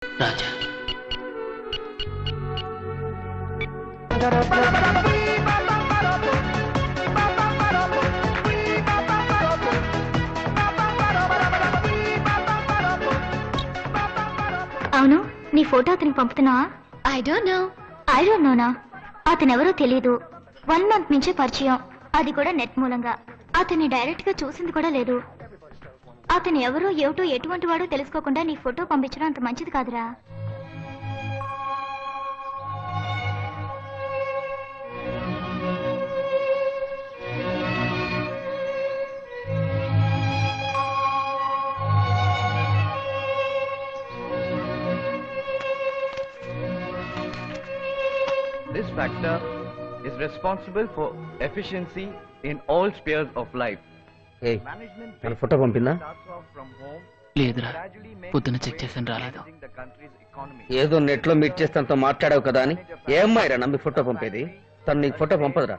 రాజా అవును, నీ ఫోటో అతనికి పంపుతున్నావా? I don't నోనా. అతనెవరో తెలీదు. 1 month నుంచే పరిచయం, అది కూడా నెట్ మూలంగా. అతన్ని డైరెక్ట్ గా చూసింది కూడా లేదు. అతను ఎవరో ఏమిటో ఎటువంటి వాడో తెలుసుకోకుండా నీ ఫోటో పంపించడం అంత మంచిది కాదురా. This factor is responsible for efficiency in all spheres of life. Management మన ఫోటో పంపిందా? starts off from home, లేదురా, gradually makes పొద్దున its చెక్ way చేసాను, రాలేదు. changing the country's economy. ఏదో నెట్ లో మీట్ చేస్తాంతో మాట్లాడావు కదా అని ఏ అమ్మాయిరా నమ్మి ఫోటో పంపేది? తను నీకు ఫోటో పంపదురా.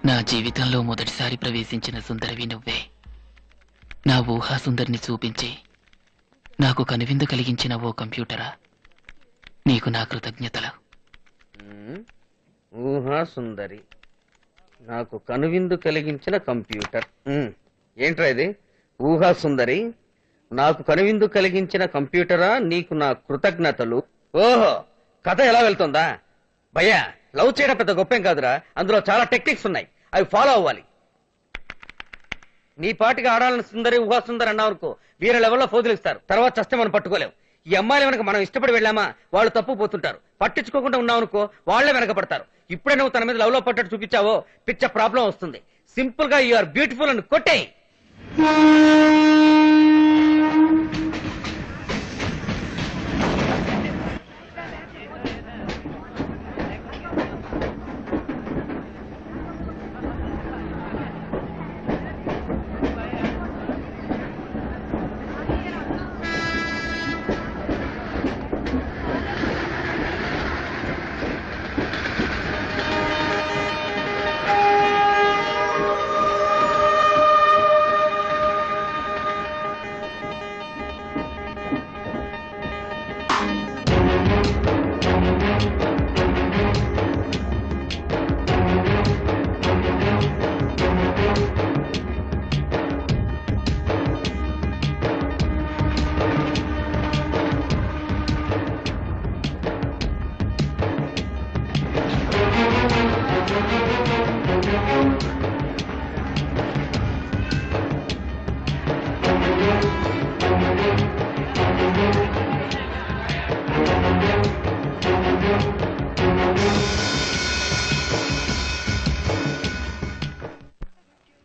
నా జీవితంలో మొదటిసారి ప్రవేశించిన సుందరివి నువ్వే. నా ఊహా సుందరిని చూపించి నాకు కనువిందు కలిగించిన ఓ కంప్యూటరా, నీకు నా కృతజ్ఞతలు. ఊహా సుందరి, నాకు కనువిందు కలిగించిన కంప్యూటర్. ఏంట్రా ఇది? ఊహా సుందరి, నాకు కనువిందు కలిగించిన కంప్యూటరా, నీకు నా కృతజ్ఞతలు. ఓహో, కథ ఎలా వెళ్తుందా? భయ్యా, లవ్ చేయడం పెద్ద గొప్పేం కాదురా, అందులో చాలా టెక్నిక్స్ ఉన్నాయి, అవి ఫాలో అవ్వాలి. నీ పాటికి ఆడాలని సుందరి ఊహా సుందరి అన్నావు అనుకో, వీర లెవెల్లో ఫోజులిస్తారు, తర్వాత చస్తే మనం పట్టుకోలేం. ఈ అమ్మాయిలు వెనక మనం ఇష్టపడి వెళ్ళామా వాళ్ళు తప్పు పోతుంటారు, పట్టించుకోకుండా ఉన్నావు అనుకో వాళ్లే వెనకపడతారు. ఇప్పుడే నువ్వు తన మీద లవ్ లో పట్టట్టు చూపించావో పిచ్చ ప్రాబ్లం వస్తుంది. సింపుల్ గా యు ఆర్ బ్యూటిఫుల్ అని కొట్టేయి.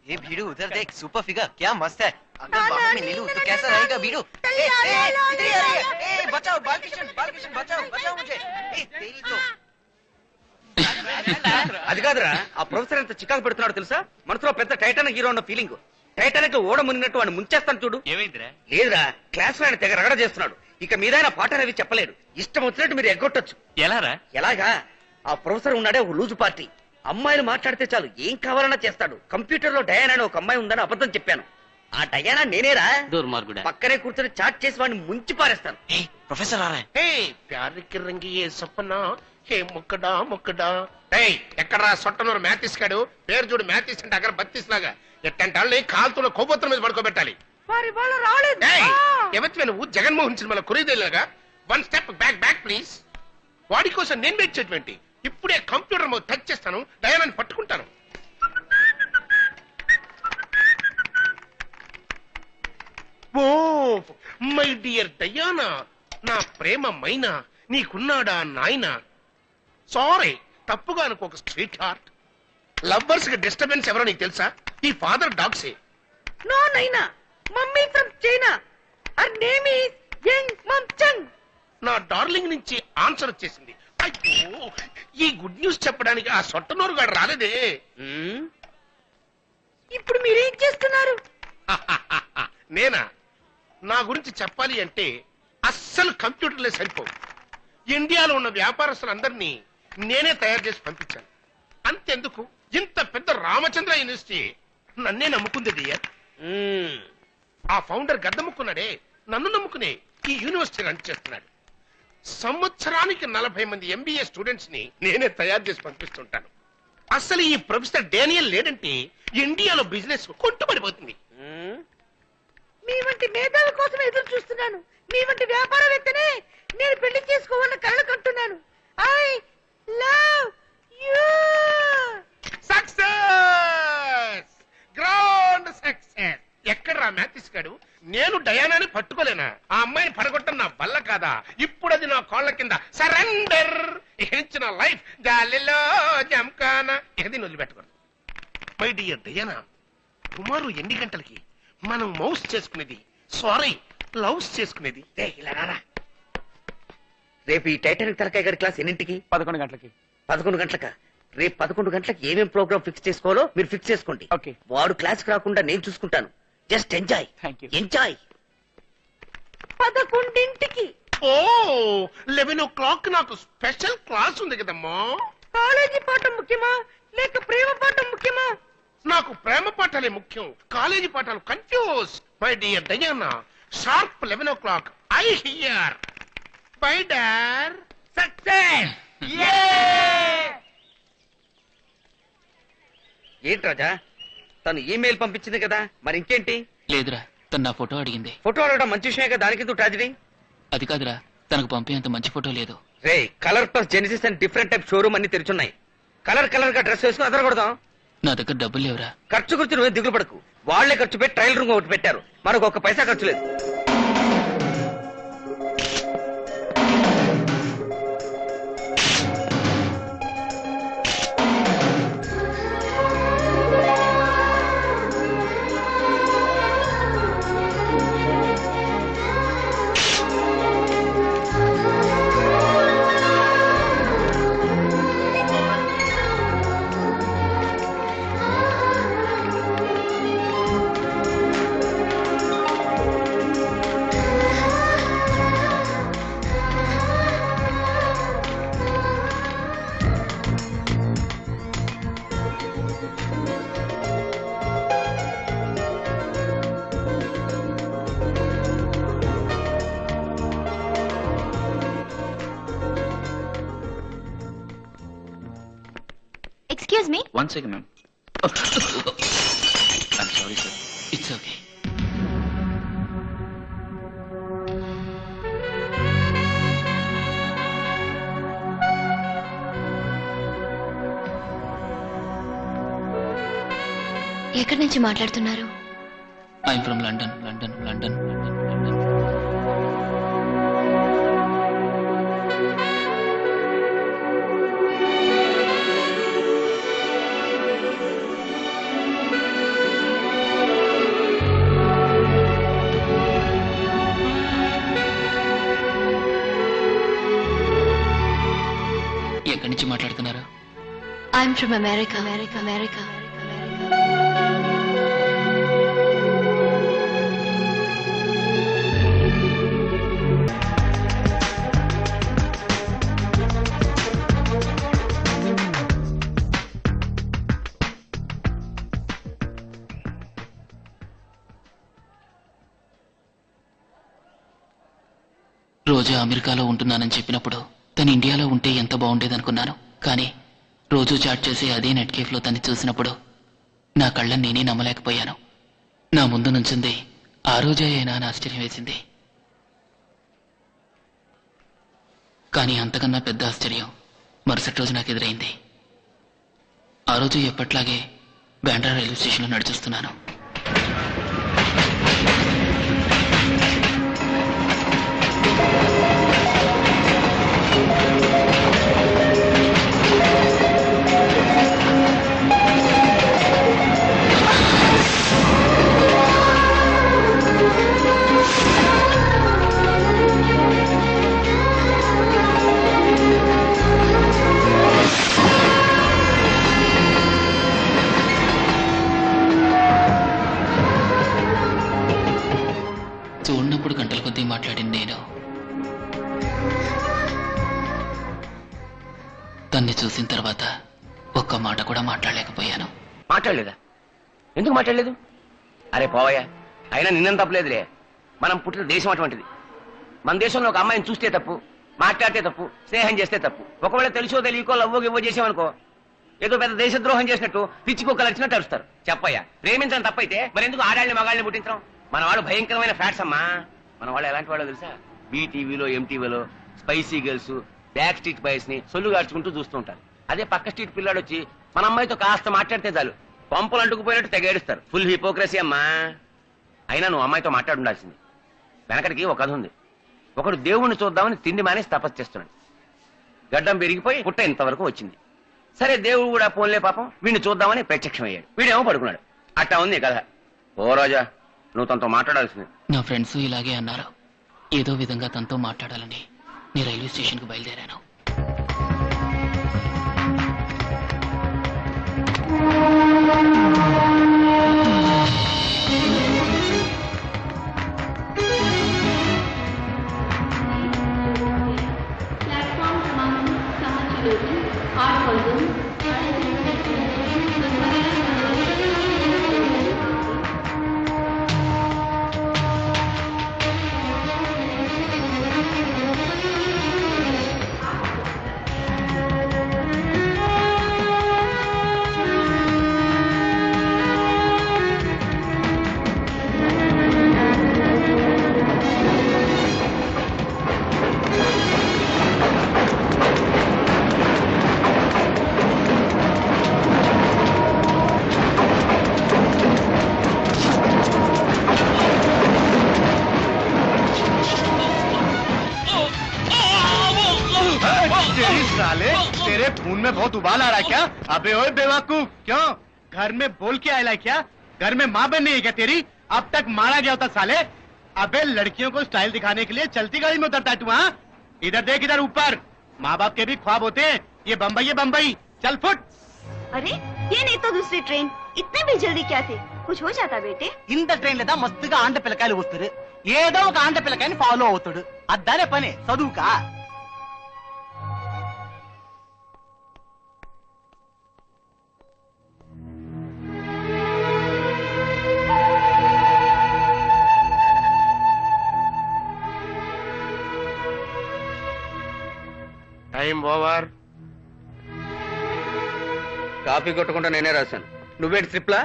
ये भीड़ू उधर देख, सुपर फिगर क्या मस्त है। अगर बाहों में ले लूं तो कैसा रहेगा भीड़ू? इधर ही आ रही है। बचाओ बालकिशन बचाओ मुझे। तेरी तो అది కాదురా, ఆ ప్రొఫెసర్ ఎంత చికాకు పెడుతున్నాడు తెలుసా? మనసులో పెద్ద టైటానిక్ హీరో ఉన్న ఫీలింగ్. టైటానిక్ ఓడ మునిగినట్టు వాడిని ముంచేస్తాను చూడు. ఏమైందిరా? లేదురా, క్లాస్ లో ఆయన తెగ రగడ చేస్తున్నాడు. ఇక మీదైనా పాఠాలు అవి చెప్పలేరు. ఇష్టం వచ్చినట్టు మీరు ఎగ్గొట్టొచ్చు. ఎలారా? ఎలాగా? ఆ ప్రొఫెసర్ ఉన్నాడే ఒక లూజు పార్టీ. అమ్మాయిలు మాట్లాడితే చాలు ఏం కావాలన్నా చేస్తాడు. కంప్యూటర్ లో డయానా అని ఒక అమ్మాయి ఉందని అబద్ధం చెప్పాను. ఆ డయానా నేనేరా. దుర్మార్గుడా. పక్కనే కూర్చొని చాట్ చేసి వాడిని ముంచి పారేస్తాను. प्रोफेसर आ रहा है ఏ ప్యార్ కి రంగి ఏ సపనా హే ముక్కడా ముక్కడా. ఏయ్ ఎక్కడరా సొట్టనూరు మ్యాథిస్ కాడు? పేరు చూడు మ్యాథిస్ అంటే అక్కడ బత్తిస్ లాగా. ఎట్టంటే వాళ్ళని కాలుతున్న కొవ్వొత్తుల మీద పడుకోబెట్టాలి. ఎవరివే నువ్వు? జగన్మోహన్ సినిమాలో కురీదేలాగా. One step back back please. వాడి కోసం నేను వెయిట్ చేయటువంటి. ఇప్పుడే కంప్యూటర్ మీద టచ్ చేస్తాను, డయానాని పట్టుకుంటాను. ఓ మై డియర్ డయానా, నా ప్రేమ మైనా, నీకున్నాడా నాయనా? సారీ, తప్పుగా అనుకోక స్ట్రీట్ హార్ట్. లవ్వర్స్ కి డిస్టర్బెన్స్ ఎవరో నీకు తెలుసా? ఈ father డాగ్సే. No, Naina. Mummy from China. Her name is Yang Mamchang. నా డార్లింగ్ నుంచి ఆన్సర్ వచ్చేసింది. అయ్యో, ఈ గుడ్ న్యూస్ చెప్పడానికి ఆ సొట్టనూరు గారు రాలేదే. ఇప్పుడు మీరేం చేస్తున్నారు? నేనా? నా గురించి చెప్పాలి అంటే అస్సలు కంప్యూటర్లే సరిపోవు. ఇండియాలో ఉన్న వ్యాపారస్తులందరినీ నేనే తయారు చేసి పంపించాను. అంతెందుకు, ఇంత పెద్ద రామచంద్ర యూనివర్సిటీ నన్నే నమ్ముకుంది డియర్. ఆ ఫౌండర్ గద్దముక్కున్నాడే, నన్ను నమ్ముకునే ఈ యూనివర్సిటీ రన్ చేస్తున్నాడు. సంవత్సరానికి 40 మంది ఎంబీఏ స్టూడెంట్స్ ని నేనే తయారు చేసి పంపిస్తుంటాను. అసలు ఈ ప్రొఫెసర్ డానియల్ లేడంటే ఇండియాలో బిజినెస్ కొట్టుబడిపోతుంది. మీ వంటి మేధావి కోసం ఎదురు చూస్తున్నాను. మీ వంటి వ్యాపారవేత్తనే నేను పెళ్లి చేసుకోవాలని కళ్ళ కంటున్నాను. I love you. Success, grand success. ఎక్కడ్రా మ్యాథిస్ గాడు? నేను డయానాని పట్టుకోలేనా? ఆ అమ్మాయిని పడగొట్టడం నా వల్ల కాదా? ఇప్పుడు అది నా కాళ్ళ కింద సరెండర్. ఇచ్చిన లైఫ్ గాలిలో జంకానా. ఇక దీన్ని వదిలిపెట్టకూడదు. మై డియర్ డయానా, టుమారో ఎన్ని గంటలకి మనం మౌస్ చేసుకునేది, సారీ లవ్స్ చేసుకునేది? ఇలా రారా. రేపు ఈ టైటానిక్ తలకాయ గారి క్లాస్ ఎన్నింటికి? 11 గంటలకి. 11 గంటలకా? రేపు 11 గంటలకు ఏమేం ప్రోగ్రామ్ ఫిక్స్ చేసుకోవాలో మీరు ఫిక్స్ చేసుకోండి. ఓకే. వాడు క్లాస్ రాకుండా నేను చూసుకుంటాను. Just enjoy. Thank you. Enjoy. 11ంటికి ఓ 11 o'clock నాకు స్పెషల్ క్లాస్ ఉంది కదమ్మా. కాలేజీ పాఠం ముఖ్యమా లేక ప్రేమ పాఠం ముఖ్యమా? నాకు ప్రేమ పాఠాలే ముఖ్యం, కాలేజీ పాఠాలు confuse. My dear Diana, sharp 11 o'clock I hear. Bye డార్. సక్సెస్. ఏంటి రాజా, తను ఈమెయిల్ పంపించింది కదా, మరి ఇంకేంటి? లేదురా, తను నా ఫోటో అడిగింది. ఫోటో అడగడం మంచి విషయమే కదా, దానికి ట్రాజడీ. అది కాదురా, తనకు పంపేంత మంచి ఫోటో లేదు. రే, కలర్ ప్లస్ జెనిసిస్ అని డిఫరెంట్ టైప్ షోరూమ్ అన్ని తెరిచున్నాయి. కలర్ కలర్ గా డ్రెస్ వేసుకుని అదరగొడదాం. నా దగ్గర డబ్బులు లేవురా. ఖర్చు గురించి నువ్వే దిగులు పడకు. వాళ్లే ఖర్చు పెట్టి ట్రయల్ రూమ్ ఒకటి పెట్టారు, మనకు 1 పైసా ఖర్చు లేదు. Excuse me. 1 second, ma'am. I'm sorry, sir. It's okay. ఎక్కడి నుంచి మాట్లాడుతున్నారు? I'm from London. ఎక్కడి నుంచి మాట్లాడుతున్నారు? I'm from America. రోజు అమెరికాలో ఉంటున్నానని చెప్పినప్పుడు తను ఇండియాలో ఉంటే ఎంత బాగుండేదనుకున్నాను. కానీ రోజు చాట్ చేసి అదే నెట్ కేఫ్లో తను చూసినప్పుడు నా కళ్ళని నేనే నమ్మలేకపోయాను. నా ముందు నుంచింది ఆ రోజే అయినా అని ఆశ్చర్యం వేసింది. కానీ అంతకన్నా పెద్ద ఆశ్చర్యం మరుసటి రోజు నాకు ఎదురైంది. ఆ రోజు ఎప్పట్లాగే బాండ్రా రైల్వే స్టేషన్లో నడిచొస్తున్నాను. చూడనప్పుడు గంటల కొద్దీ మాట్లాడింది నేను. తన్ని చూసిన తర్వాత ఒక్క మాట కూడా మాట్లాడలేకపోయాను. మాట్లాడలేదా? ఎందుకు మాట్లాడలేదు? అరే పోవయ్యా, అయినా నిన్నం తప్పలేదులే. మనం పుట్టిన దేశం అటువంటిది. మన దేశంలో ఒక అమ్మాయిని చూస్తే తప్పు, మాట్లాడితే తప్పు, స్నేహం చేస్తే తప్పు. ఒకవేళ తెలుసో తెలియకో లవ్వో గివ్వో చేసామనుకో ఏదో పెద్ద దేశద్రోహం చేసినట్టు పిచ్చికొక్కలు వచ్చినట్టు అరుస్తారు. చెప్పయ్యా, ప్రేమించడం తప్పైతే మరి ఎందుకు ఆడాళ్ళని మగాళ్ళని పుట్టించడం? మన వాడు భయంకరమైన ఫ్యాట్స్ అమ్మా. మన వాళ్ళు ఎలాంటి వాడో తెలుసా? బీటీవీలో ఎంటీవీలో Spicy Girls, Backstreet Boys ని సొల్లు గార్చుకుంటూ చూస్తూ ఉంటారు. అదే పక్క స్ట్రీట్ పిల్లాడు వచ్చి మన అమ్మాయితో కాస్త మాట్లాడితే చాలు పంపులు అంటుకుపోయినట్టు తెగేడుస్తారు. ఫుల్ హిపోక్రసీ అమ్మా. అయినా నువ్వు అమ్మాయితో మాట్లాడుండాల్సింది. వెనకటికి ఒక కథ ఉంది. ఒకడు దేవుణ్ణి చూద్దామని తిండి మానేసి తపస్సు చేస్తున్నాడు. గడ్డం పెరిగిపోయి పుట్ట ఇంతవరకు వచ్చింది. సరే దేవుడు కూడా పోన్లే పాపం వీడిని చూద్దామని ప్రత్యక్షమయ్యాడు. వీడేమో పడుకున్నాడు. అట్టా ఉంది కథ. ఓ రోజా, నువ్వు తనతో మాట్లాడాల్సింది. నా ఫ్రెండ్స్ ఇలాగే అన్నారు. ఏదో విధంగా తనతో మాట్లాడాలని నేను రైల్వే స్టేషన్కు బయలుదేరాను. साले, तेरे खून में बहुत उबाल आ रहा है क्या? अबे ओए बेवकूफ, क्यों? घर में बोल के आया क्या? घर में माँ बहन नहीं है क्या तेरी? अब तक मारा गया होता साले. अबे लड़कियों को स्टाइल दिखाने के लिए चलती गाड़ी में उतरता है तू? हाँ, इधर देख, इधर ऊपर. माँ बाप के भी ख्वाब होते हैं. ये बम्बई है बम्बई. चल फुट. अरे ये नहीं तो दूसरी ट्रेन. इतने भी जल्दी क्या थे? कुछ हो जाता बेटे. ఇంత ట్రైన్ లేదా మస్తుగా ఆండ పిల్లకాయలు వస్తారు. ఏదో ఒక ఆండ పిల్లకాయని ఫాలో అవుతాడు. అద్దానే పని చదువుకా. Time over. కాపీ కొట్టకుండా నేనే రాశాను. నువ్వేంటి స్లిప్లా?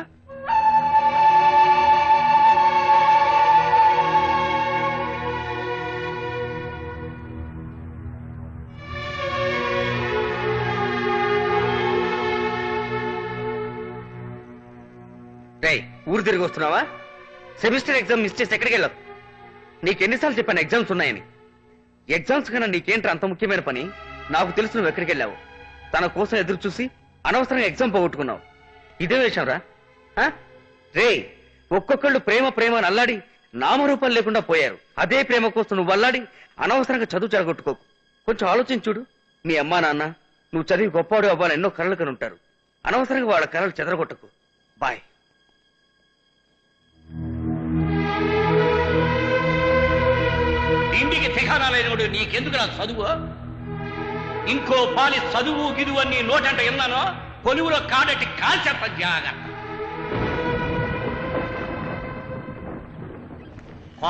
రేయ్, ఊరు తిరిగి వస్తున్నావా? సెమిస్టర్ ఎగ్జామ్ మిస్ చేసి ఎక్కడికి వెళ్ళావు? నీకెన్నిసార్లు చెప్పాను ఎగ్జామ్స్ ఉన్నాయని. ఎగ్జామ్స్ కన్నా నీకేంట్రా అంత ముఖ్యమైన పని? నాకు తెలుసు నువ్వు ఎక్కడికి వెళ్ళావు. తన కోసం ఎదురు చూసి అనవసరంగా ఎగ్జామ్ పోగొట్టుకున్నావు. ఇదే విషయం రా. రే, ఒక్కొక్కళ్ళు ప్రేమ ప్రేమ అని అల్లాడి నామరూపాలు లేకుండా పోయారు. అదే ప్రేమ కోసం నువ్వు అల్లాడి అనవసరంగా చదువు చెడగొట్టుకోకు. కొంచెం ఆలోచించి చూడు. మీ అమ్మా నాన్న నువ్వు చదివి గొప్పవాడు అవ్వాలని ఎన్నో కలలు కని ఉంటారు. అనవసరంగా వాళ్ళ కలలు చెదరగొట్టకు. బాయ్. ఇంటికి ఠికానా లేనివాడు నీకెందుకు నా చదువు? ఇంకో పాలి చదువు గిదువు అని నోటంట విన్నానో కొలువులో కాడటి కాల్చేత జాగ్రత్త.